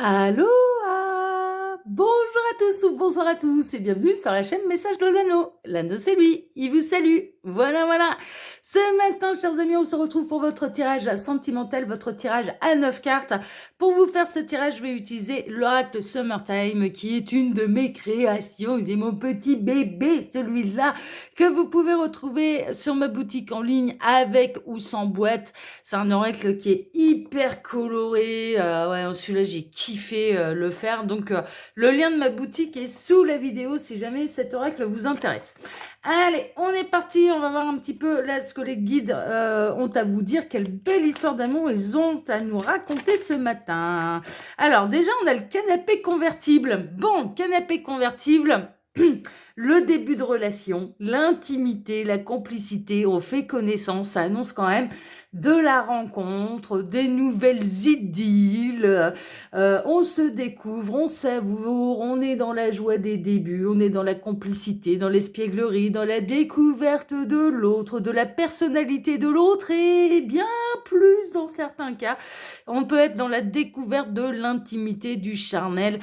Allô, bonjour à tous ou bonsoir à tous et bienvenue sur la chaîne Message de l'Anneau. L'Anneau c'est lui, il vous salue. Voilà, voilà. Ce matin, chers amis, on se retrouve pour votre tirage sentimental, votre tirage à 9 cartes. Pour vous faire ce tirage, je vais utiliser l'oracle Summertime qui est une de mes créations. C'est mon petit bébé, celui-là, que vous pouvez retrouver sur ma boutique en ligne avec ou sans boîte. C'est un oracle qui est hyper coloré. Ouais, celui-là, j'ai kiffé le faire. Donc, le lien de ma boutique est sous la vidéo si jamais cet oracle vous intéresse. Allez, on est parti. On va voir un petit peu là ce que les guides ont à vous dire. Quelle belle histoire d'amour ils ont à nous raconter ce matin. Alors, déjà, on a le canapé convertible. Bon, canapé convertible. Le début de relation, l'intimité, la complicité, on fait connaissance, ça annonce quand même de la rencontre, des nouvelles idylles, on se découvre, on savoure, on est dans la joie des débuts, on est dans la complicité, dans l'espièglerie, dans la découverte de l'autre, de la personnalité de l'autre et bien plus dans certains cas. On peut être dans la découverte de l'intimité, du charnel,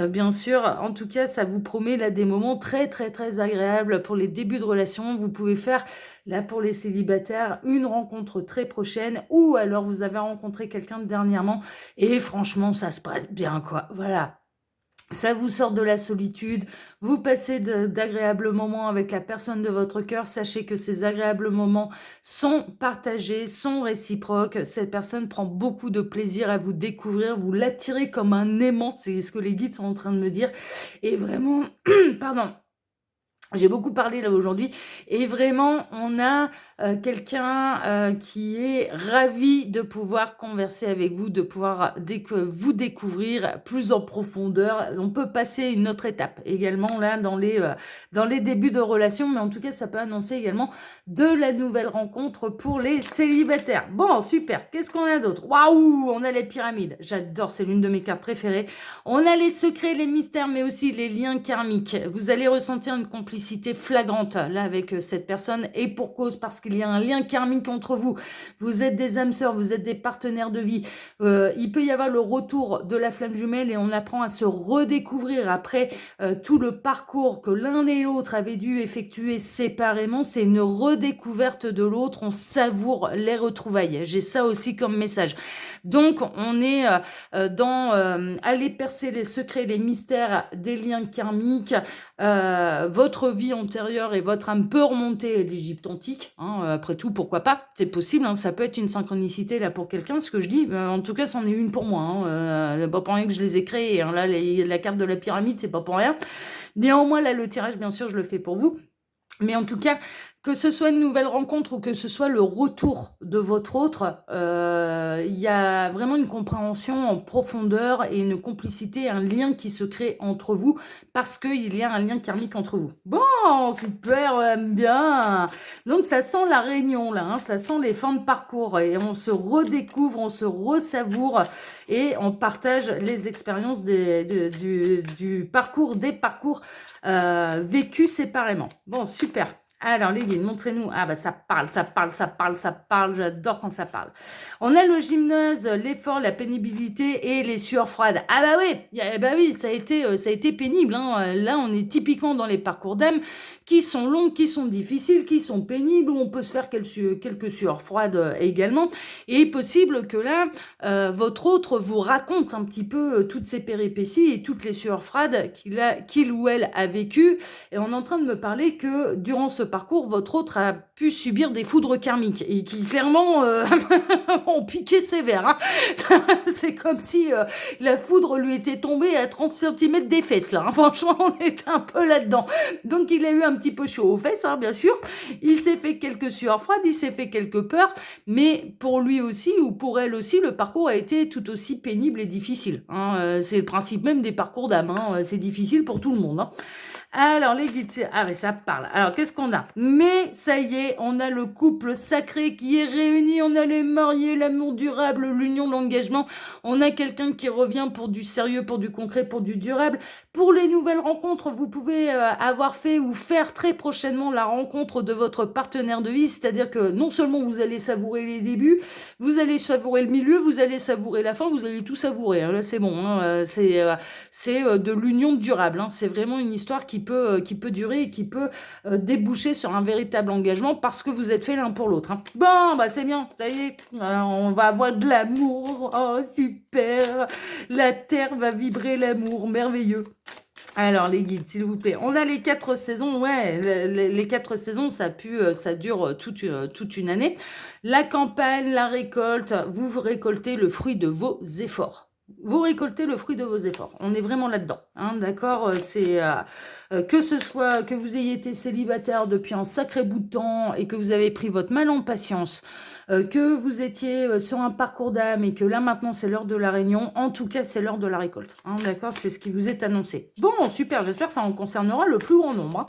bien sûr. En tout cas, ça vous promet là des moments très très très agréables pour les débuts de relation. Vous pouvez faire là pour les célibataires une rencontre très prochaine ou alors vous avez rencontré quelqu'un dernièrement et franchement ça se passe bien quoi. Voilà. Ça vous sort de la solitude, vous passez d'agréables moments avec la personne de votre cœur. Sachez que ces agréables moments sont partagés, sont réciproques. Cette personne prend beaucoup de plaisir à vous découvrir, vous l'attirez comme un aimant, c'est ce que les guides sont en train de me dire. Et vraiment, pardon, j'ai beaucoup parlé là aujourd'hui et vraiment on a quelqu'un qui est ravi de pouvoir converser avec vous, de pouvoir vous découvrir plus en profondeur. On peut passer une autre étape également là dans les débuts de relation, mais en tout cas ça peut annoncer également de la nouvelle rencontre pour les célibataires. Bon, super, qu'est-ce qu'on a d'autre? Waouh, on a les pyramides, j'adore, c'est l'une de mes cartes préférées. On a les secrets, les mystères, mais aussi les liens karmiques. Vous allez ressentir une complicité flagrante là avec cette personne et pour cause parce qu'il y a un lien karmique entre vous. Vous êtes des âmes sœurs, vous êtes des partenaires de vie. Il peut y avoir le retour de la flamme jumelle et on apprend à se redécouvrir après tout le parcours que l'un et l'autre avaient dû effectuer séparément. C'est une redécouverte de l'autre. On savoure les retrouvailles. J'ai ça aussi comme message. Donc on est dans aller percer les secrets, les mystères des liens karmiques. Votre vie antérieure et votre âme peut remonter à l'Égypte antique. Hein, après tout, pourquoi pas? C'est possible, hein, ça peut être une synchronicité là pour quelqu'un, ce que je dis. En tout cas, c'en est une pour moi. Hein, pas pour rien que je les ai créés. Hein, là, la carte de la pyramide, c'est pas pour rien. Néanmoins, là, le tirage, bien sûr, je le fais pour vous. Mais en tout cas, que ce soit une nouvelle rencontre ou que ce soit le retour de votre autre, il y a vraiment une compréhension en profondeur et une complicité, un lien qui se crée entre vous parce qu'il y a un lien karmique entre vous. Bon, super, on aime bien. Donc ça sent la réunion là, hein, ça sent les fins de parcours et on se redécouvre, on se ressavoure et on partage les expériences du parcours, des parcours vécus séparément. Bon, super. Alors, les guides, montrez-nous. Ah, bah, ça parle, ça parle, ça parle, ça parle. J'adore quand ça parle. On a le gymnase, l'effort, la pénibilité et les sueurs froides. Ah, bah oui, bah oui, ça a été pénible. Hein. Là, on est typiquement dans les parcours d'âme qui sont longs, qui sont difficiles, qui sont pénibles, où on peut se faire quelques sueurs froides également. Et il est possible que là, votre autre vous raconte un petit peu toutes ces péripéties et toutes les sueurs froides qu'il ou elle a vécues. Et on est en train de me parler que durant ce parcours, votre autre a pu subir des foudres karmiques et qui clairement ont piqué sévère. Hein. C'est comme si la foudre lui était tombée à 30 cm des fesses. Là, hein. Franchement, on est un peu là-dedans. Donc il a eu un petit peu chaud aux fesses, hein, bien sûr. Il s'est fait quelques sueurs froides, il s'est fait quelques peurs, mais pour lui aussi ou pour elle aussi, le parcours a été tout aussi pénible et difficile. Hein. C'est le principe même des parcours d'âme. Hein. C'est difficile pour tout le monde. Hein. Alors, les guides, ah mais ça parle. Alors, qu'est-ce qu'on a? Voilà. Mais ça y est, on a le couple sacré qui est réuni, on a les mariés, l'amour durable, l'union, l'engagement. On a quelqu'un qui revient pour du sérieux, pour du concret, pour du durable. Pour les nouvelles rencontres, vous pouvez avoir fait ou faire très prochainement la rencontre de votre partenaire de vie, c'est-à-dire que non seulement vous allez savourer les débuts, vous allez savourer le milieu, vous allez savourer la fin, vous allez tout savourer. Hein. Là, c'est bon. Hein. C'est de l'union durable. Hein. C'est vraiment une histoire qui peut durer et qui peut déboucher sur un véritable engagement parce que vous êtes fait l'un pour l'autre. Hein. Bon, bah c'est bien, ça y est, on va avoir de l'amour, oh super, la terre va vibrer l'amour, merveilleux. Alors les guides, s'il vous plaît, on a les 4 saisons, ouais, les 4 saisons, ça dure toute une année. La campagne, la récolte, vous récoltez le fruit de vos efforts. Vous récoltez le fruit de vos efforts. On est vraiment là-dedans, hein, d'accord. C'est que ce soit que vous ayez été célibataire depuis un sacré bout de temps et que vous avez pris votre mal en patience, que vous étiez sur un parcours d'âme et que là maintenant c'est l'heure de la réunion. En tout cas, c'est l'heure de la récolte, hein, d'accord. C'est ce qui vous est annoncé. Bon, super. J'espère que ça en concernera le plus grand nombre. Hein.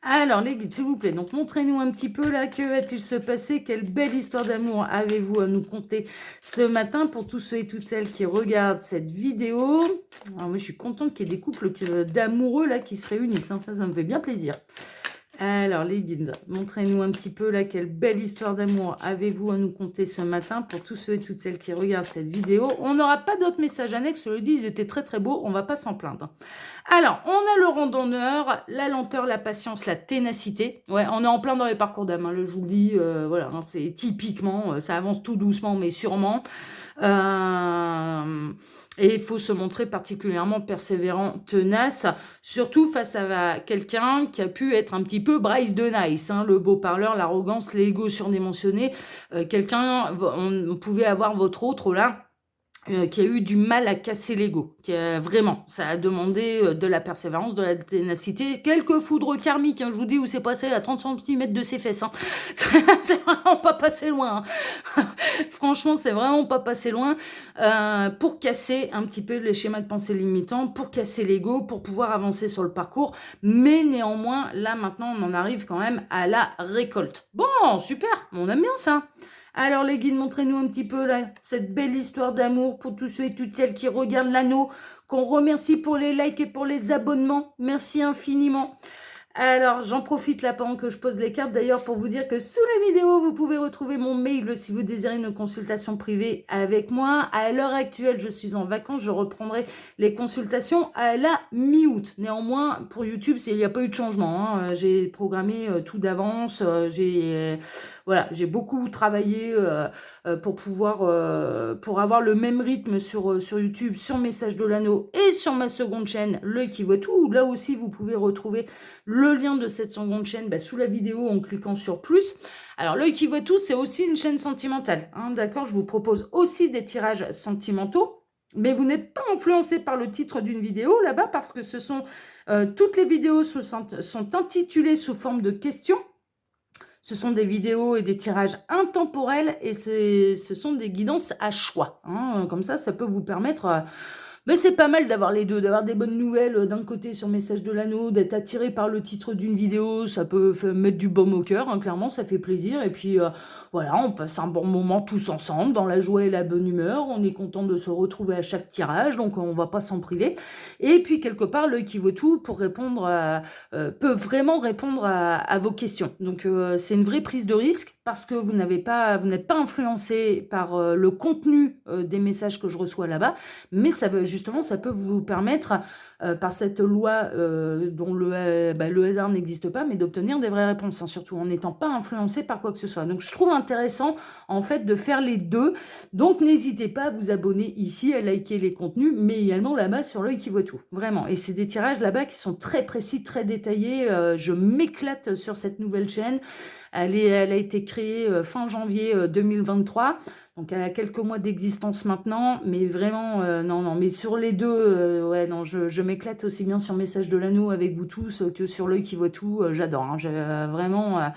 Alors, les guides, s'il vous plaît, donc montrez-nous un petit peu là, que va-t-il se passer? Quelle belle histoire d'amour avez-vous à nous conter ce matin pour tous ceux et toutes celles qui regardent cette vidéo? Alors, moi, je suis contente qu'il y ait des couples d'amoureux là qui se réunissent, hein. Ça me fait bien plaisir. Alors, les guides, montrez-nous un petit peu là, quelle belle histoire d'amour avez-vous à nous conter ce matin pour tous ceux et toutes celles qui regardent cette vidéo. On n'aura pas d'autres messages annexes, je le dis, ils étaient très très beaux, on va pas s'en plaindre. Alors, on a le randonneur, la lenteur, la patience, la ténacité. Ouais, on est en plein dans les parcours d'âme, hein, je vous le dis, voilà, hein, c'est typiquement, ça avance tout doucement mais sûrement. Et il faut se montrer particulièrement persévérant, tenace, surtout face à quelqu'un qui a pu être un petit peu Bryce de Nice, hein, le beau parleur, l'arrogance, l'ego surdimensionné. Quelqu'un, on pouvait avoir votre autre là, qui a eu du mal à casser l'ego, vraiment, ça a demandé de la persévérance, de la ténacité, quelques foudres karmiques, hein, je vous dis, où c'est passé à 30 cm de ses fesses, hein. C'est vraiment pas passé loin, hein. Franchement, c'est vraiment pas passé loin, pour casser un petit peu les schémas de pensée limitants, pour casser l'ego, pour pouvoir avancer sur le parcours, mais néanmoins, là, maintenant, on en arrive quand même à la récolte. Bon, super, on aime bien ça. Alors les guides, montrez-nous un petit peu là, cette belle histoire d'amour pour tous ceux et toutes celles qui regardent l'anneau, qu'on remercie pour les likes et pour les abonnements. Merci infiniment. Alors, j'en profite là pendant que je pose les cartes, d'ailleurs, pour vous dire que sous la vidéo, vous pouvez retrouver mon mail si vous désirez une consultation privée avec moi. À l'heure actuelle, je suis en vacances, je reprendrai les consultations à la mi-août. Néanmoins, pour YouTube, il n'y a pas eu de changement, hein. J'ai programmé tout d'avance, voilà, j'ai beaucoup travaillé pour pouvoir, pour avoir le même rythme sur YouTube, sur Message de l'Anneau et sur ma seconde chaîne, L'œil qui voit tout. Là aussi, vous pouvez retrouver le lien de cette seconde chaîne sous la vidéo en cliquant sur plus. Alors, L'œil qui voit tout, c'est aussi une chaîne sentimentale, hein, d'accord? Je vous propose aussi des tirages sentimentaux. Mais vous n'êtes pas influencé par le titre d'une vidéo là-bas parce que ce sont toutes les vidéos sont intitulées sous forme de questions. Ce sont des vidéos et des tirages intemporels et ce sont des guidances à choix, hein. Comme ça peut vous permettre... mais c'est pas mal d'avoir les deux, d'avoir des bonnes nouvelles d'un côté sur Message de l'Anneau, d'être attiré par le titre d'une vidéo, ça peut mettre du baume au cœur, hein, clairement, ça fait plaisir. Et puis voilà, on passe un bon moment tous ensemble, dans la joie et la bonne humeur, on est content de se retrouver à chaque tirage, donc on va pas s'en priver. Et puis quelque part, L'œil qui vaut tout pour répondre peut vraiment répondre à vos questions. Donc c'est une vraie prise de risque parce que vous n'êtes pas influencé par le contenu des messages que je reçois là-bas, mais justement, ça peut vous permettre, par cette loi dont le hasard n'existe pas, mais d'obtenir des vraies réponses, hein, surtout en n'étant pas influencé par quoi que ce soit. Donc, je trouve intéressant, en fait, de faire les deux. Donc, n'hésitez pas à vous abonner ici, à liker les contenus, mais également là-bas sur L'œil qui voit tout. Vraiment. Et c'est des tirages là-bas qui sont très précis, très détaillés. Je m'éclate sur cette nouvelle chaîne. Elle a été créée fin janvier 2023. Donc, elle a quelques mois d'existence maintenant, mais vraiment, non, mais sur les deux, ouais, non, je m'éclate aussi bien sur Message de l'Anneau avec vous tous que sur L'œil qui voit tout, j'adore, hein, vraiment,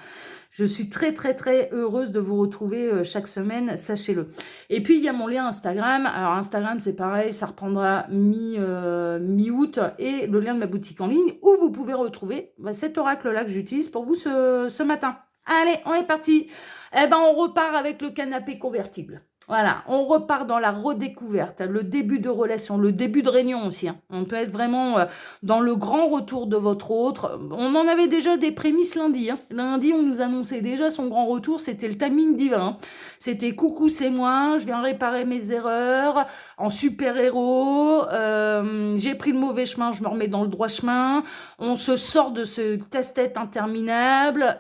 Je suis très, très, très heureuse de vous retrouver chaque semaine, sachez-le. Et puis, il y a mon lien Instagram. Alors, Instagram, c'est pareil, ça reprendra mi-août. Et le lien de ma boutique en ligne où vous pouvez retrouver cet oracle-là que j'utilise pour vous ce matin. Allez, on est parti. Eh ben, on repart avec le canapé convertible. Voilà, on repart dans la redécouverte, le début de relation, le début de réunion aussi. Hein. On peut être vraiment dans le grand retour de votre autre. On en avait déjà des prémices lundi. Hein. Lundi, on nous annonçait déjà son grand retour, c'était le timing divin. Hein. C'était coucou, c'est moi, je viens réparer mes erreurs en super-héros. J'ai pris le mauvais chemin, je me remets dans le droit chemin. On se sort de ce casse-tête interminable.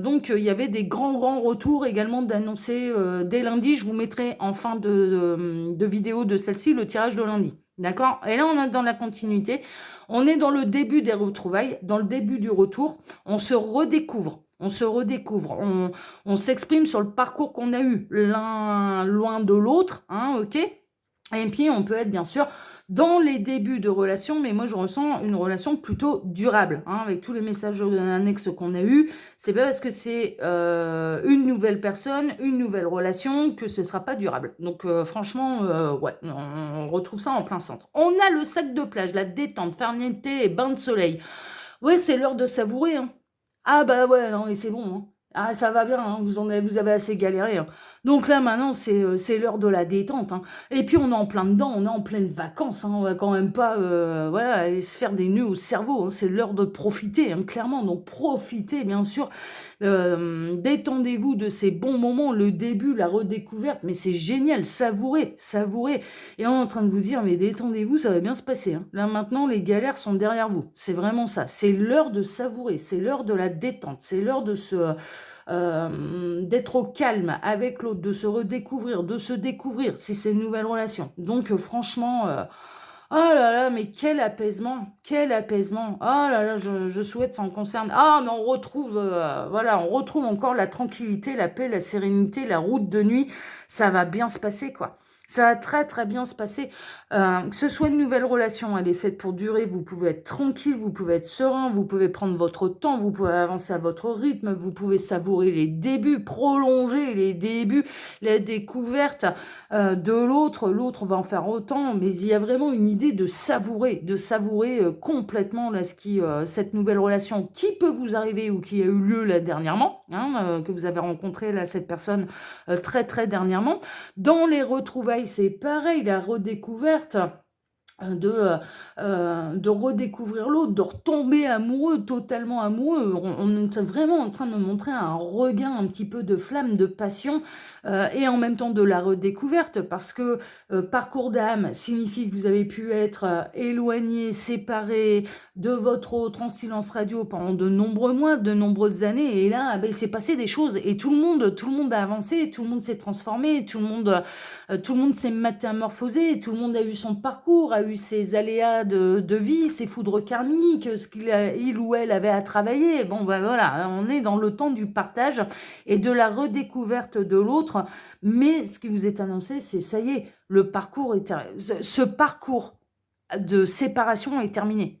Donc, il y avait des grands retours également d'annoncer dès lundi. Je vous mettrai en fin de vidéo de celle-ci le tirage de lundi. D'accord? Et là, on est dans la continuité. On est dans le début des retrouvailles, dans le début du retour. On se redécouvre. On s'exprime sur le parcours qu'on a eu l'un loin de l'autre. Hein, ok? Et puis, on peut être bien sûr dans les débuts de relation, mais moi, je ressens une relation plutôt durable, hein, avec tous les messages annexes qu'on a eus. C'est pas parce que c'est une nouvelle personne, une nouvelle relation, que ce sera pas durable. Donc, franchement, ouais, on retrouve ça en plein centre. On a le sac de plage, la détente, farniente et bain de soleil. Ouais, c'est l'heure de savourer, hein. Ah bah ouais, non, et c'est bon, hein. Ah, ça va bien, hein, vous avez assez galéré. Hein. Donc là, maintenant, c'est l'heure de la détente. Hein. Et puis, on est en plein dedans, on est en pleine vacances. Hein. On va quand même pas voilà, aller se faire des nœuds au cerveau. Hein. C'est l'heure de profiter, hein, clairement. Donc, profitez, bien sûr. Détendez-vous de ces bons moments, le début, la redécouverte. Mais c'est génial, savourez. Et on est en train de vous dire, mais détendez-vous, ça va bien se passer. Hein. Là, maintenant, les galères sont derrière vous. C'est vraiment ça. C'est l'heure de savourer, c'est l'heure de la détente, c'est l'heure de d'être au calme avec l'autre, de se redécouvrir, de se découvrir si c'est une nouvelle relation. Donc franchement, oh là là, mais quel apaisement, quel apaisement. Oh là là, je souhaite ça en concerne. Ah, mais on retrouve, voilà, on retrouve encore la tranquillité, la paix, la sérénité, la route de nuit. Ça va bien se passer, quoi. Ça va très très bien se passer. Que ce soit une nouvelle relation, elle est faite pour durer, vous pouvez être tranquille, vous pouvez être serein, vous pouvez prendre votre temps, vous pouvez avancer à votre rythme, vous pouvez savourer les débuts, prolonger les débuts, la découverte de l'autre. L'autre va en faire autant, mais il y a vraiment une idée de savourer complètement là, cette nouvelle relation qui peut vous arriver ou qui a eu lieu là dernièrement, hein, que vous avez rencontré là cette personne très très dernièrement. Dans les retrouvailles, c'est pareil, la redécouverte de redécouvrir l'autre, de retomber amoureux, totalement amoureux. On est vraiment en train de me montrer un regain un petit peu de flamme, de passion, et en même temps de la redécouverte, parce que parcours d'âme signifie que vous avez pu être éloigné, séparé de votre autre en silence radio pendant de nombreux mois, de nombreuses années, et là, ben, il s'est passé des choses, et tout le monde a avancé, tout le monde s'est transformé, tout le monde s'est métamorphosé, tout le monde a eu son parcours, a eu ses aléas de vie, ses foudres karmiques, ce il ou elle avait à travailler. Bon, ben voilà, on est dans le temps du partage et de la redécouverte de l'autre. Mais ce qui vous est annoncé, c'est ça y est, ce parcours de séparation est terminé.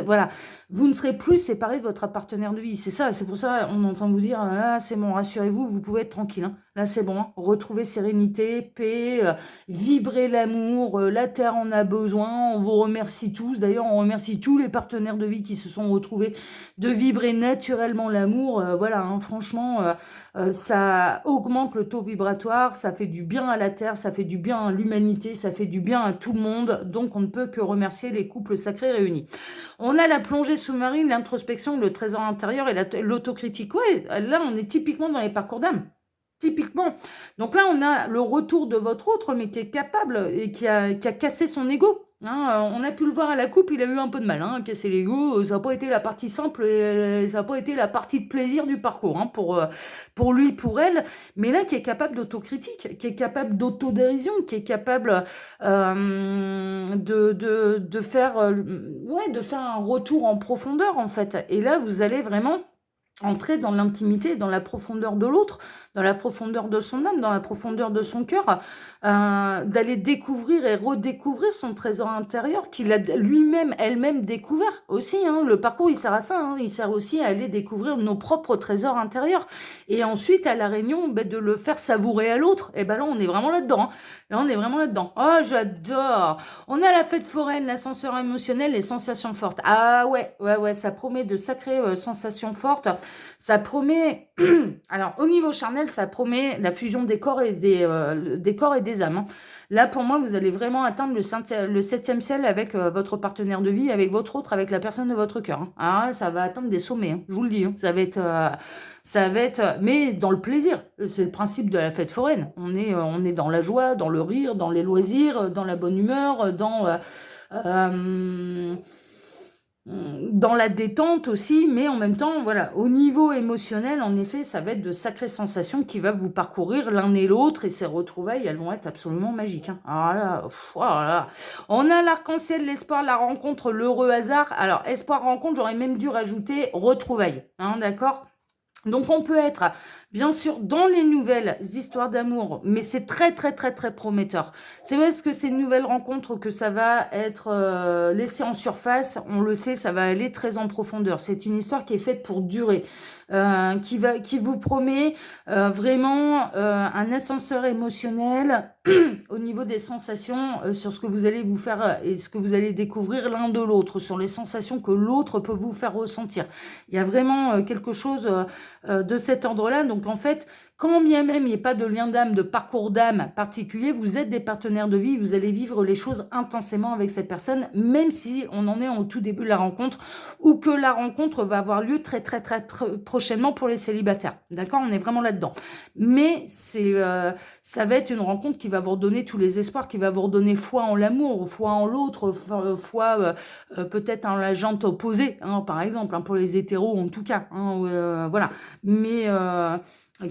Voilà, vous ne serez plus séparé de votre partenaire de vie. C'est ça, c'est pour ça on est en train de vous dire, là, c'est bon, rassurez-vous, vous pouvez être tranquille. Hein. Là, c'est bon, hein. Retrouvez sérénité, paix, vibrez l'amour, la Terre en a besoin. On vous remercie tous. D'ailleurs, on remercie tous les partenaires de vie qui se sont retrouvés de vibrer naturellement l'amour. Voilà, hein, franchement, ça augmente le taux vibratoire, ça fait du bien à la Terre, ça fait du bien à l'humanité, ça fait du bien à tout le monde. Donc, on ne peut que remercier les couples sacrés réunis. On a la plongée sous-marine, l'introspection, le trésor intérieur et l'autocritique. Ouais, là, on est typiquement dans les parcours d'âme. Typiquement. Donc là, on a le retour de votre autre, mais qui est capable et qui a cassé son ego. Hein, on a pu le voir à la coupe, il a eu un peu de mal, hein, casser l'ego. Ça n'a pas été la partie simple, ça n'a pas été la partie de plaisir du parcours, hein, pour lui, pour elle. Mais là, qui est capable d'autocritique, qui est capable d'autodérision, qui est capable de faire un retour en profondeur, en fait. Et là, vous allez vraiment entrer dans l'intimité, dans la profondeur de l'autre, dans la profondeur de son âme, dans la profondeur de son cœur, d'aller découvrir et redécouvrir son trésor intérieur qu'il a lui-même, elle-même découvert aussi. Hein. Le parcours, il sert à ça. Hein. Il sert aussi à aller découvrir nos propres trésors intérieurs. Et ensuite, à la réunion, ben, de le faire savourer à l'autre. Et ben là, on est vraiment là-dedans. Hein. Là, on est vraiment là-dedans. Oh, j'adore. On a la fête foraine, l'ascenseur émotionnel, les sensations fortes. Ah ouais, ça promet de sacrées sensations fortes. Ça promet, alors au niveau charnel, ça promet la fusion des corps et des corps et des âmes. Hein. Là, pour moi, vous allez vraiment atteindre le septième ciel avec votre partenaire de vie, avec votre autre, avec la personne de votre cœur. Hein. Alors là, ça va atteindre des sommets, hein, je vous le dis. Hein. Ça va être, mais dans le plaisir. C'est le principe de la fête foraine. On est dans la joie, dans le rire, dans les loisirs, dans la bonne humeur, dans la détente aussi, mais en même temps, voilà, au niveau émotionnel, en effet, ça va être de sacrées sensations qui va vous parcourir l'un et l'autre, et ces retrouvailles, elles vont être absolument magiques. Hein. Alors là, oh là là. On a l'arc-en-ciel, l'espoir, la rencontre, l'heureux hasard. Alors, espoir, rencontre, j'aurais même dû rajouter retrouvailles, hein, d'accord ? Donc on peut être, bien sûr, dans les nouvelles histoires d'amour, mais c'est très, très, très, très prometteur. C'est parce que ces nouvelles rencontres que ça va être laissé en surface, on le sait, ça va aller très en profondeur. C'est une histoire qui est faite pour durer, qui vous promet vraiment un ascenseur émotionnel au niveau des sensations sur ce que vous allez vous faire et ce que vous allez découvrir l'un de l'autre, sur les sensations que l'autre peut vous faire ressentir. Il y a vraiment quelque chose de cet ordre-là. Donc en fait, quand bien même il n'y a pas de lien d'âme, de parcours d'âme particulier, vous êtes des partenaires de vie, vous allez vivre les choses intensément avec cette personne, même si on en est au tout début de la rencontre, ou que la rencontre va avoir lieu très très très prochainement pour les célibataires. D'accord ? On est vraiment là-dedans. Mais ça va être une rencontre qui va vous redonner tous les espoirs, qui va vous redonner foi en l'amour, foi en l'autre, foi peut-être en la jante opposée, hein, par exemple, hein, pour les hétéros en tout cas. Hein, voilà. Mais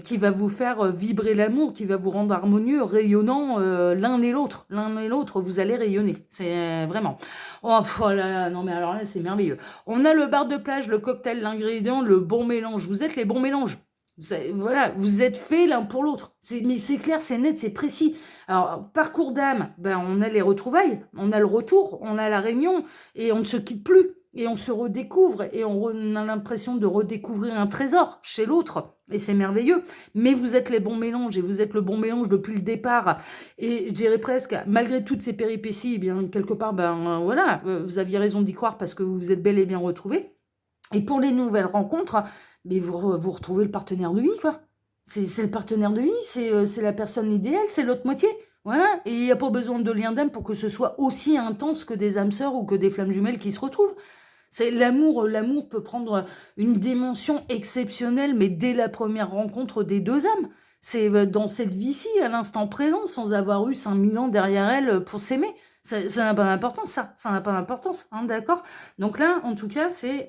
qui va vous faire vibrer l'amour, qui va vous rendre harmonieux, rayonnant l'un et l'autre. L'un et l'autre, vous allez rayonner. C'est vraiment. Oh là, non mais alors là, c'est merveilleux. On a le bar de plage, le cocktail, l'ingrédient, le bon mélange. Vous êtes les bons mélanges. Voilà, vous êtes faits l'un pour l'autre. Mais c'est clair, c'est net, c'est précis. Alors, parcours d'âme, ben, on a les retrouvailles, on a le retour, on a la réunion, et on ne se quitte plus. Et on se redécouvre, et on a l'impression de redécouvrir un trésor chez l'autre. Et c'est merveilleux. Mais vous êtes les bons mélanges, et vous êtes le bon mélange depuis le départ. Et je dirais presque, malgré toutes ces péripéties, eh bien, quelque part, voilà, vous aviez raison d'y croire parce que vous vous êtes bel et bien retrouvés. Et pour les nouvelles rencontres, mais vous retrouvez le partenaire de vie, quoi. C'est le partenaire de vie, c'est la personne idéale, c'est l'autre moitié. Voilà, et il n'y a pas besoin de lien d'âme pour que ce soit aussi intense que des âmes sœurs ou que des flammes jumelles qui se retrouvent. C'est l'amour peut prendre une dimension exceptionnelle, mais dès la première rencontre des deux âmes. C'est dans cette vie-ci, à l'instant présent, sans avoir eu 5000 ans derrière elle pour s'aimer. Ça n'a pas d'importance, ça. Ça n'a pas d'importance, hein, d'accord ? Donc là, en tout cas, c'est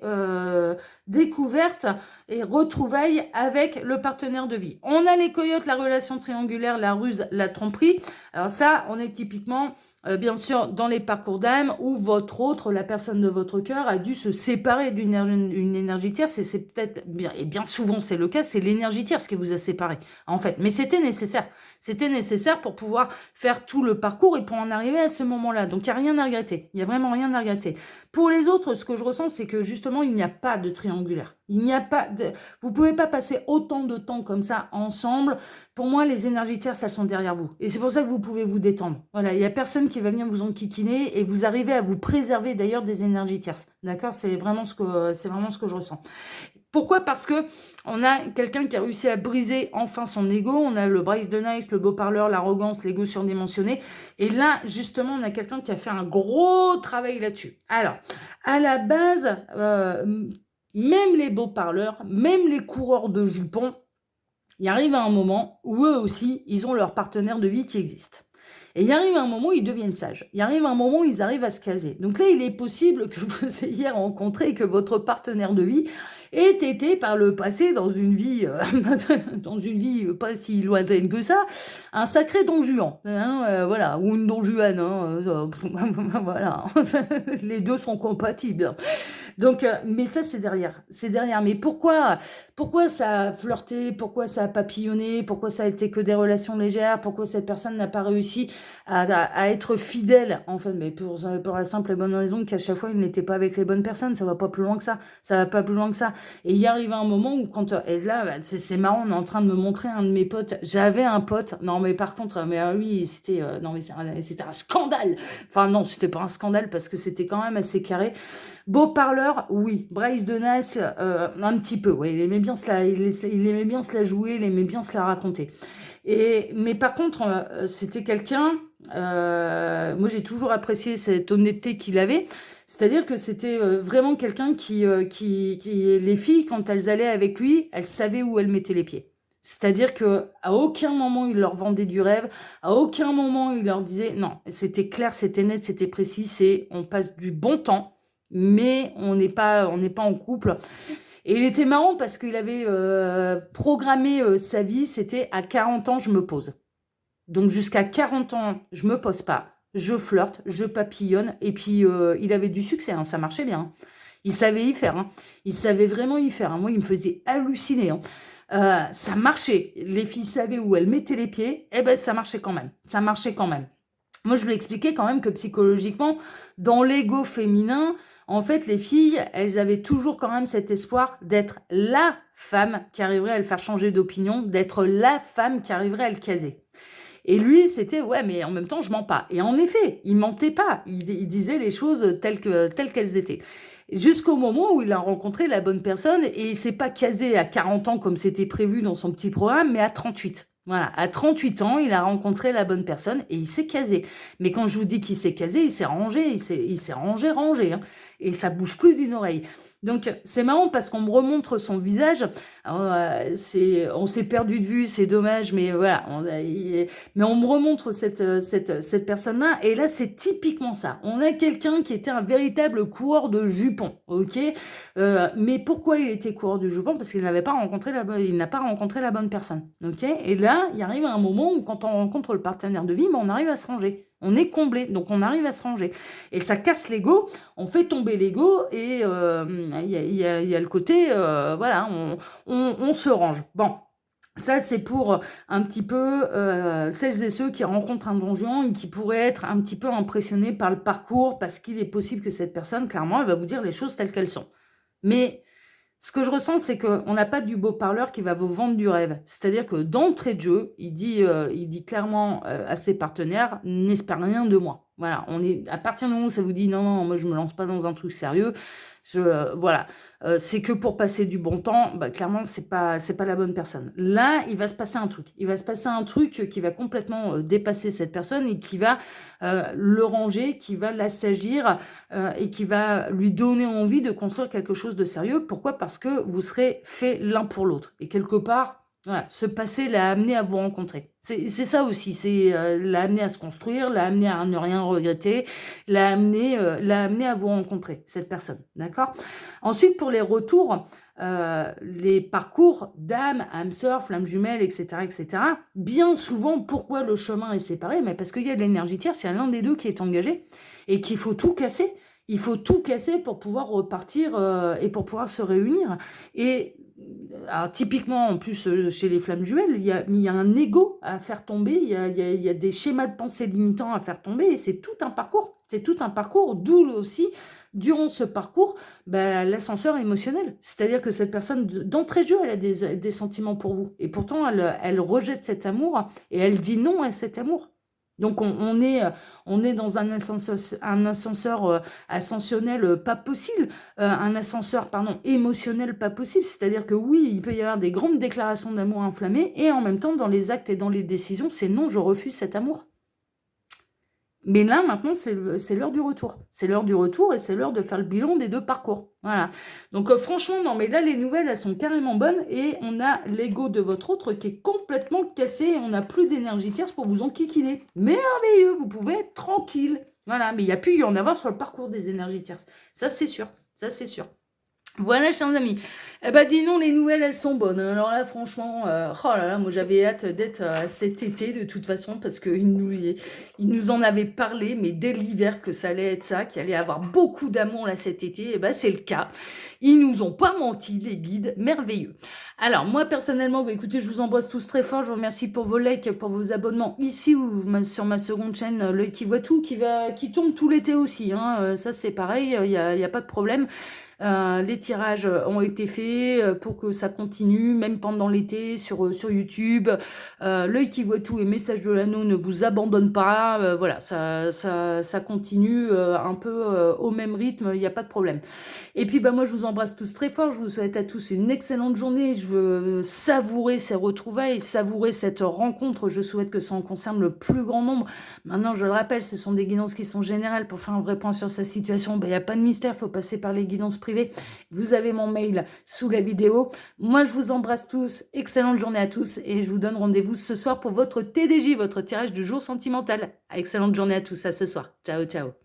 découverte et retrouvailles avec le partenaire de vie. On a les coyotes, la relation triangulaire, la ruse, la tromperie. Alors ça, on est typiquement... bien sûr, dans les parcours d'âme où votre autre, la personne de votre cœur, a dû se séparer d'une énergie tierce, et c'est peut-être, et bien souvent c'est le cas, c'est l'énergie tierce qui vous a séparé, en fait. Mais c'était nécessaire. C'était nécessaire pour pouvoir faire tout le parcours et pour en arriver à ce moment-là. Donc, il n'y a rien à regretter. Il n'y a vraiment rien à regretter. Pour les autres, ce que je ressens, c'est que justement, il n'y a pas de triangulaire. Il n'y a pas de... Vous ne pouvez pas passer autant de temps comme ça ensemble. Pour moi, les énergies tierces, elles sont derrière vous. Et c'est pour ça que vous pouvez vous détendre. Voilà, il n'y a personne qui va venir vous enquiquiner et vous arrivez à vous préserver d'ailleurs des énergies tierces. D'accord ? C'est vraiment ce que je ressens. Pourquoi ? Parce que on a quelqu'un qui a réussi à briser enfin son ego. On a le Bryce de Nice, le beau parleur, l'arrogance, l'ego surdimensionné. Et là, justement, on a quelqu'un qui a fait un gros travail là-dessus. Alors, à la base, même les beaux parleurs, même les coureurs de jupons, il arrive à un moment où eux aussi, ils ont leur partenaire de vie qui existe. Et il arrive un moment où ils deviennent sages. Il arrive un moment où ils arrivent à se caser. Donc là, il est possible que vous ayez rencontré, que votre partenaire de vie et t'étais par le passé dans une vie, pas si lointaine que ça, un sacré don Juan, hein, voilà, ou une don Juan, hein, voilà, les deux sont compatibles. Donc, mais ça, c'est derrière. C'est derrière. Mais pourquoi ça a flirté? Pourquoi ça a papillonné? Pourquoi ça a été que des relations légères? Pourquoi cette personne n'a pas réussi à être fidèle, en fait? Mais pour la simple et bonne raison qu'à chaque fois, il n'était pas avec les bonnes personnes. Ça va pas plus loin que ça. Ça va pas plus loin que ça. Et il arrive un moment où et là, bah, c'est marrant, on est en train de me montrer un de mes potes. J'avais un pote. Non, mais par contre, mais lui, c'était, non, mais c'était un scandale. Enfin, non, c'était pas un scandale parce que c'était quand même assez carré. Beau parleur, oui. Bryce de Nas, un petit peu. Ouais, il aimait bien il aimait bien se la jouer, il aimait bien se la raconter. Mais par contre, c'était quelqu'un. Moi, j'ai toujours apprécié cette honnêteté qu'il avait. C'est-à-dire que c'était vraiment quelqu'un qui, les filles, quand elles allaient avec lui, elles savaient où elles mettaient les pieds. C'est-à-dire que à aucun moment il leur vendait du rêve, à aucun moment il leur disait non, c'était clair, c'était net, c'était précis, on passe du bon temps, mais on n'est pas en couple. Et il était marrant parce qu'il avait programmé sa vie, c'était à 40 ans je me pose. Donc jusqu'à 40 ans je me pose pas, je flirte, je papillonne, et puis il avait du succès, hein, ça marchait bien. Il savait y faire, hein. Il savait vraiment y faire, hein. Moi il me faisait halluciner, hein. Ça marchait, les filles savaient où elles mettaient les pieds, et ben ça marchait quand même, ça marchait quand même. Moi, je lui expliquais quand même que psychologiquement, dans l'ego féminin, en fait, les filles, elles avaient toujours quand même cet espoir d'être la femme qui arriverait à le faire changer d'opinion, d'être la femme qui arriverait à le caser. Et lui, c'était, ouais, mais en même temps, je mens pas. Et en effet, il mentait pas. Il disait les choses telles qu'elles étaient. Jusqu'au moment où il a rencontré la bonne personne, et il s'est pas casé à 40 ans comme c'était prévu dans son petit programme, mais à 38. Voilà, à 38 ans, il a rencontré la bonne personne et il s'est casé. Mais quand je vous dis qu'il s'est casé, il s'est rangé, il s'est rangé, hein, et ça bouge plus d'une oreille. Donc c'est marrant parce qu'on me remontre son visage. On s'est perdu de vue, c'est dommage, mais voilà. Mais on me remontre cette personne-là, et là c'est typiquement ça. On a quelqu'un qui était un véritable coureur de jupons, ok. Mais pourquoi il était coureur de jupons? Parce qu'il n'a pas rencontré la bonne personne, ok. Et là, il arrive un moment où quand on rencontre le partenaire de vie, on arrive à se ranger. On est comblé, donc on arrive à se ranger. Et ça casse l'ego, on fait tomber l'ego, et il y a le côté, voilà, on se range. Bon, ça c'est pour un petit peu celles et ceux qui rencontrent un Don Juan et qui pourraient être un petit peu impressionnés par le parcours, parce qu'il est possible que cette personne, clairement, elle va vous dire les choses telles qu'elles sont. Mais ce que je ressens, c'est qu'on n'a pas du beau parleur qui va vous vendre du rêve. C'est-à-dire que d'entrée de jeu, il dit clairement à ses partenaires, n'espère rien de moi. Voilà, à partir du moment où ça vous dit non, non, moi je me lance pas dans un truc sérieux, voilà, c'est que pour passer du bon temps, bah, clairement c'est pas la bonne personne. Là, il va se passer un truc. Il va se passer un truc qui va complètement dépasser cette personne et qui va le ranger, qui va l'assagir, et qui va lui donner envie de construire quelque chose de sérieux. Pourquoi? Parce que vous serez faits l'un pour l'autre. Et quelque part, voilà, ce passé l'a amené à vous rencontrer. C'est ça aussi, c'est l'a amené à se construire, l'a amené à ne rien regretter, l'a amené à vous rencontrer, cette personne, d'accord? Ensuite, pour les retours, les parcours d'âme, âme sœur, flamme jumelle, etc., etc., bien souvent, pourquoi le chemin est séparé? Mais parce qu'il y a de l'énergie tierce, il y a l'un des deux qui est engagé, et qu'il faut tout casser. Il faut tout casser pour pouvoir repartir et pour pouvoir se réunir. Et alors, typiquement, en plus, chez les flammes jumelles, il y a un ego à faire tomber, il y a des schémas de pensée limitants à faire tomber, et c'est tout un parcours. C'est tout un parcours, d'où aussi, durant ce parcours, bah, l'ascenseur émotionnel. C'est-à-dire que cette personne, d'entrée de jeu, elle a des sentiments pour vous. Et pourtant, elle rejette cet amour, et elle dit non à cet amour. Donc on est dans un ascenseur ascensionnel pas possible, un ascenseur pardon émotionnel pas possible. C'est-à-dire que oui, il peut y avoir des grandes déclarations d'amour inflammées, et en même temps dans les actes et dans les décisions, c'est non, je refuse cet amour. Mais là, maintenant, c'est l'heure du retour. C'est l'heure du retour, et c'est l'heure de faire le bilan des deux parcours. Voilà. Donc, franchement, non, mais là, les nouvelles, elles sont carrément bonnes, et on a l'ego de votre autre qui est complètement cassé, et on n'a plus d'énergie tierce pour vous enquiquiner. Merveilleux, vous pouvez être tranquille. Voilà, mais il y a pu y en avoir sur le parcours des énergies tierces. Ça, c'est sûr. Ça, c'est sûr. Voilà, chers amis. Eh ben, dis donc, les nouvelles, elles sont bonnes, hein. Alors là, franchement, oh là là, moi j'avais hâte d'être cet été de toute façon parce qu'ils nous en avaient parlé, mais dès l'hiver que ça allait être ça, qu'il allait y avoir beaucoup d'amour là cet été. Et ben, c'est le cas. Ils nous ont pas menti, les guides, merveilleux. Alors moi personnellement, bah, écoutez, je vous embrasse tous très fort. Je vous remercie pour vos likes, pour vos abonnements ici ou sur ma seconde chaîne, l'œil qui voit tout, qui tourne tout l'été aussi, hein. Ça c'est pareil, y a pas de problème. Les tirages ont été faits pour que ça continue, même pendant l'été, sur YouTube. L'œil qui voit tout et Message de l'Anneau ne vous abandonne pas. Voilà, ça continue un peu au même rythme, il n'y a pas de problème. Et puis, bah, moi, je vous embrasse tous très fort. Je vous souhaite à tous une excellente journée. Je veux savourer ces retrouvailles, savourer cette rencontre. Je souhaite que ça en concerne le plus grand nombre. Maintenant, je le rappelle, ce sont des guidances qui sont générales. Pour faire un vrai point sur sa situation, il n'y a pas de mystère. Il faut passer par les guidances privées. Vous avez mon mail sous la vidéo. Moi, je vous embrasse tous. Excellente journée à tous. Et je vous donne rendez-vous ce soir pour votre TDJ, votre tirage du jour sentimental. Excellente journée à tous. À ce soir. Ciao, ciao.